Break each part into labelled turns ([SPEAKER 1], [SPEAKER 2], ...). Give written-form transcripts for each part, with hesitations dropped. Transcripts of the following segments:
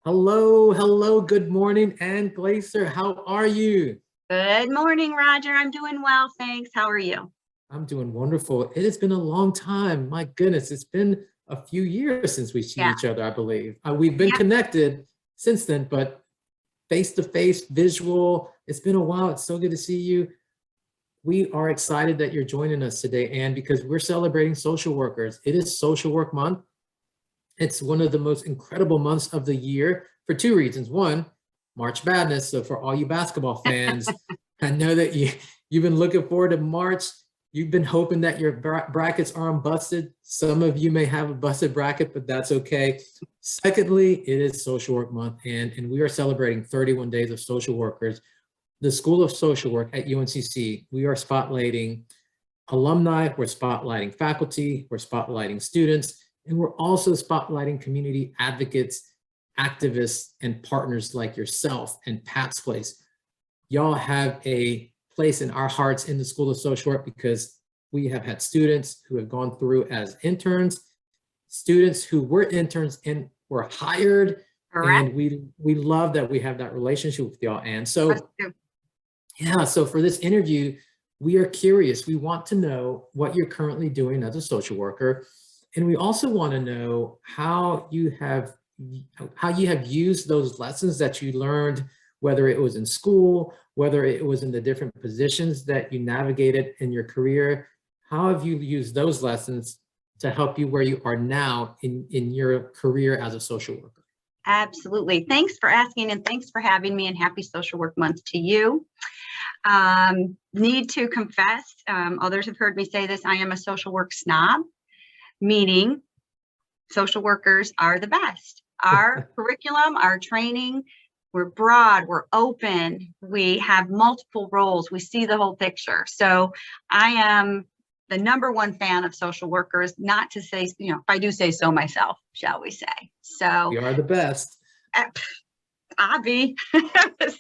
[SPEAKER 1] Hello, hello, good morning, Ann Glaser. How are you?
[SPEAKER 2] Good morning, Roger. I'm doing well, thanks. How are you?
[SPEAKER 1] I'm doing wonderful. It has been a long time. My goodness, it's been a few years since we've seen
[SPEAKER 2] Yeah,
[SPEAKER 1] each other, I believe. We've been
[SPEAKER 2] yeah,
[SPEAKER 1] connected since then, but face to face, visual, it's been a while. It's so good to see you. We are excited that you're joining us today, Ann, because we're celebrating social workers. It is Social Work Month. It's one of the most incredible months of the year for two reasons. One, March Madness. So for all you basketball fans, I know that you've been looking forward to March. You've been hoping that your brackets aren't busted. Some of you may have a busted bracket, but that's okay. Secondly, it is Social Work Month, and we are celebrating 31 days of social workers. The School of Social Work at UNCC, we are spotlighting alumni, we're spotlighting faculty, we're spotlighting students, and we're also spotlighting community advocates, activists, and partners like yourself and Pat's Place. Y'all have a place in our hearts in the School of Social Work because we have had students who have gone through as interns, students who were interns and were hired,
[SPEAKER 2] correct.
[SPEAKER 1] and we love that we have that relationship with y'all. And
[SPEAKER 2] Us
[SPEAKER 1] so,
[SPEAKER 2] too.
[SPEAKER 1] yeah, so for this interview, we are curious. We want to know what you're currently doing as a social worker. And we also want to know how you have used those lessons that you learned, whether it was in school, whether it was in the different positions that you navigated in your career. How have you used those lessons to help you where you are now in your career as a social worker?
[SPEAKER 2] Absolutely. Thanks for asking and thanks for having me, and happy Social Work Month to you. Need to confess, others have heard me say this, I am a social work snob, meaning social workers are the best. Our curriculum, our training, we're broad, we're open, we have multiple roles, we see the whole picture. So I am the number one fan of social workers, not to say, if I do say so myself, shall we say. So
[SPEAKER 1] We are the best.
[SPEAKER 2] Abby.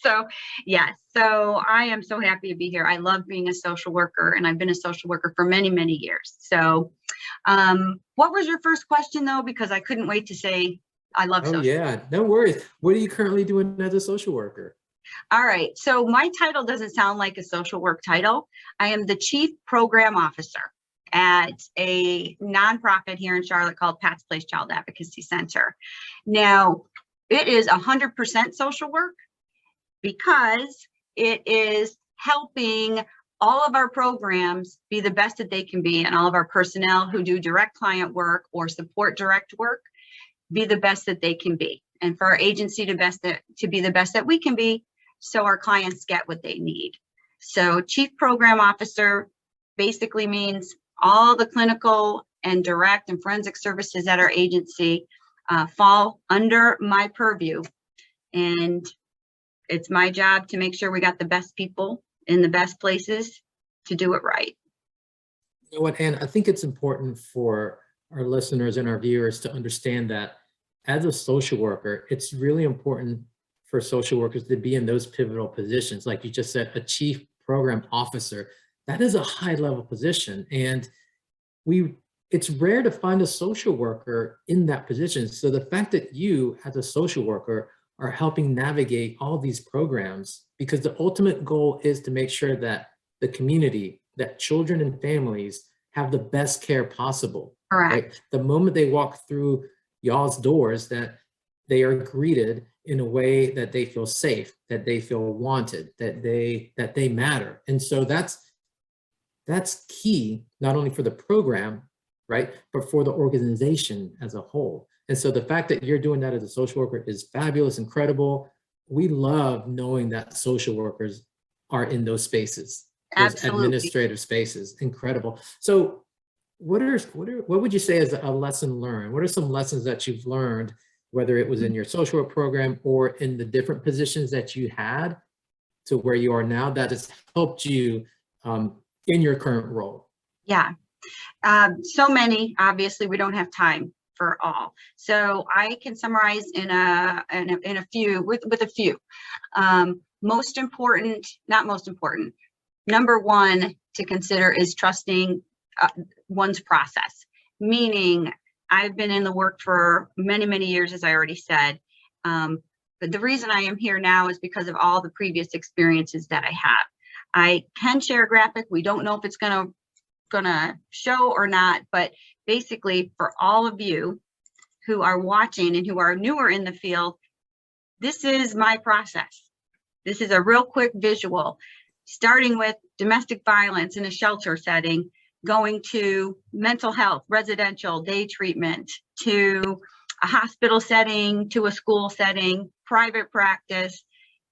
[SPEAKER 2] So yes, so I am so happy to be here. I love being a social worker, and I've been a social worker for many, many years. So what was your first question though? Because I couldn't wait to say I love
[SPEAKER 1] Oh
[SPEAKER 2] social.
[SPEAKER 1] yeah, no worries. What are you currently doing as a social worker?
[SPEAKER 2] All right, so my title doesn't sound like a social work title. I am the Chief Program Officer at a nonprofit here in Charlotte called Pat's Place Child Advocacy Center. Now, it is 100% social work because it is helping all of our programs be the best that they can be, and all of our personnel who do direct client work or support direct work be the best that they can be, and for our agency to be the best that we can be, so our clients get what they need. So Chief Program Officer basically means all the clinical and direct and forensic services at our agency fall under my purview, and it's my job to make sure we got the best people in the best places to do it right.
[SPEAKER 1] You know what, Ann, I think it's important for our listeners and our viewers to understand that as a social worker, it's really important for social workers to be in those pivotal positions. Like you just said, a chief program officer, that is a high level position. And it's rare to find a social worker in that position. So the fact that you as a social worker are helping navigate all these programs, because the ultimate goal is to make sure that the community, that children and families have the best care possible.
[SPEAKER 2] Correct.
[SPEAKER 1] Right? The moment they walk through y'all's doors, that they are greeted in a way that they feel safe, that they feel wanted, that they matter. And so that's key, not only for the program, right, but for the organization as a whole. And so the fact that you're doing that as a social worker is fabulous, incredible. We love knowing that social workers are in those spaces, those
[SPEAKER 2] Absolutely.
[SPEAKER 1] administrative spaces. Incredible. So what would you say is a lesson learned? What are some lessons that you've learned, whether it was in your social work program or in the different positions that you had to where you are now, that has helped you in your current role?
[SPEAKER 2] Yeah. So many, obviously we don't have time for all. So I can summarize in a few, with a few. Most important, not most important, number one to consider is trusting one's process. Meaning, I've been in the work for many, many years, as I already said. But the reason I am here now is because of all the previous experiences that I have. I can share a graphic. We don't know if it's gonna show or not, but basically for all of you who are watching and who are newer in the field, this is my process. This is a real quick visual, starting with domestic violence in a shelter setting, going to mental health, residential, day treatment, to a hospital setting, to a school setting, private practice,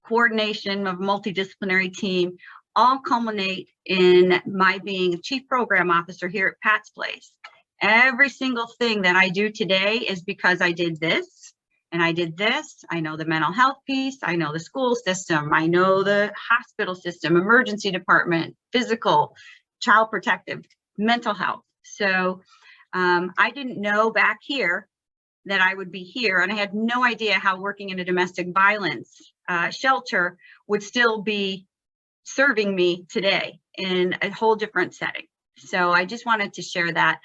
[SPEAKER 2] coordination of a multidisciplinary team, all culminate in my being chief program officer here at Pat's Place. Every single thing that I do today is because I did this and I did this. I know the mental health piece. I know the school system. I know the hospital system, emergency department, physical, child protective, mental health. So I didn't know back here that I would be here, and I had no idea how working in a domestic violence shelter would still be serving me today in a whole different setting. So I just wanted to share that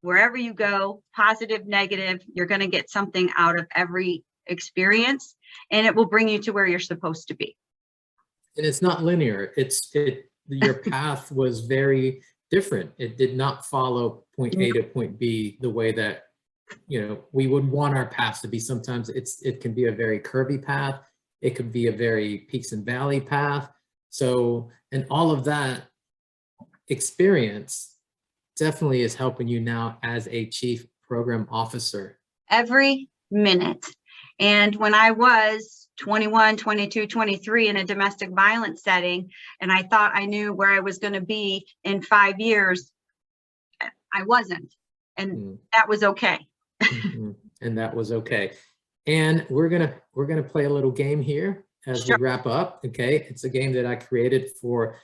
[SPEAKER 2] wherever you go, positive, negative, you're going to get something out of every experience, and it will bring you to where you're supposed to be.
[SPEAKER 1] And it's not linear. Your path was very different. It did not follow point A to point B the way that, we would want our paths to be. Sometimes it can be a very curvy path. It could be a very peaks and valley path. So, and all of that experience definitely is helping you now as a chief program officer.
[SPEAKER 2] Every minute. And when I was 21, 22, 23 in a domestic violence setting, and I thought I knew where I was going to be in 5 years, I wasn't. And that was okay.
[SPEAKER 1] And that was okay. And we're gonna play a little game here as we wrap up. Okay, it's a game that I created for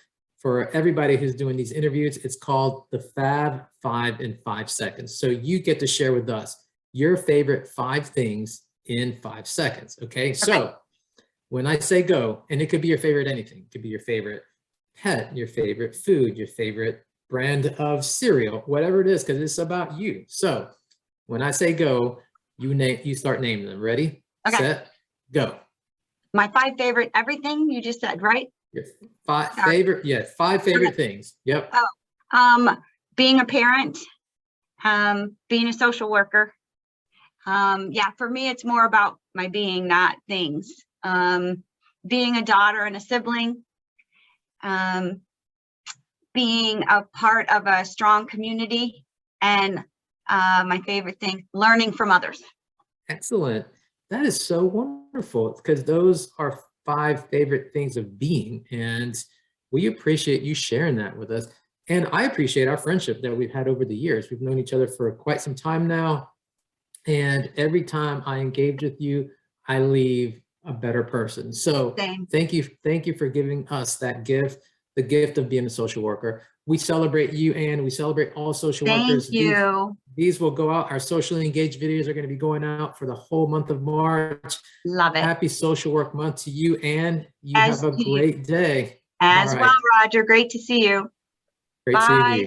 [SPEAKER 1] everybody who's doing these interviews. It's called the Fab 5 in 5 seconds. So you get to share with us your favorite 5 things in 5 seconds. Okay, so when I say go, and it could be your favorite anything, it could be your favorite pet, your favorite food, your favorite brand of cereal, whatever it is, because it's about you. So when I say go, you start naming them. Ready, set, go.
[SPEAKER 2] My 5 favorite everything you just said, right?
[SPEAKER 1] Your 5 favorite, 5 favorite things. Yep.
[SPEAKER 2] Being a parent, being a social worker. For me, it's more about my being, not things. Being a daughter and a sibling, being a part of a strong community, and my favorite thing, learning from others.
[SPEAKER 1] Excellent. That is so wonderful, because those are 5 favorite things of being, and we appreciate you sharing that with us. And I appreciate our friendship that we've had over the years. We've known each other for quite some time now, and every time I engage with you, I leave a better person. So thank you for giving us that gift, the gift of being a social worker. We celebrate you, Ann. We celebrate all social workers.
[SPEAKER 2] Thank you.
[SPEAKER 1] These will go out. Our socially engaged videos are going to be going out for the whole month of March.
[SPEAKER 2] Love it.
[SPEAKER 1] Happy Social Work Month to you, Ann. You have a great day.
[SPEAKER 2] As well, Roger. Great to see you.
[SPEAKER 1] Great seeing you.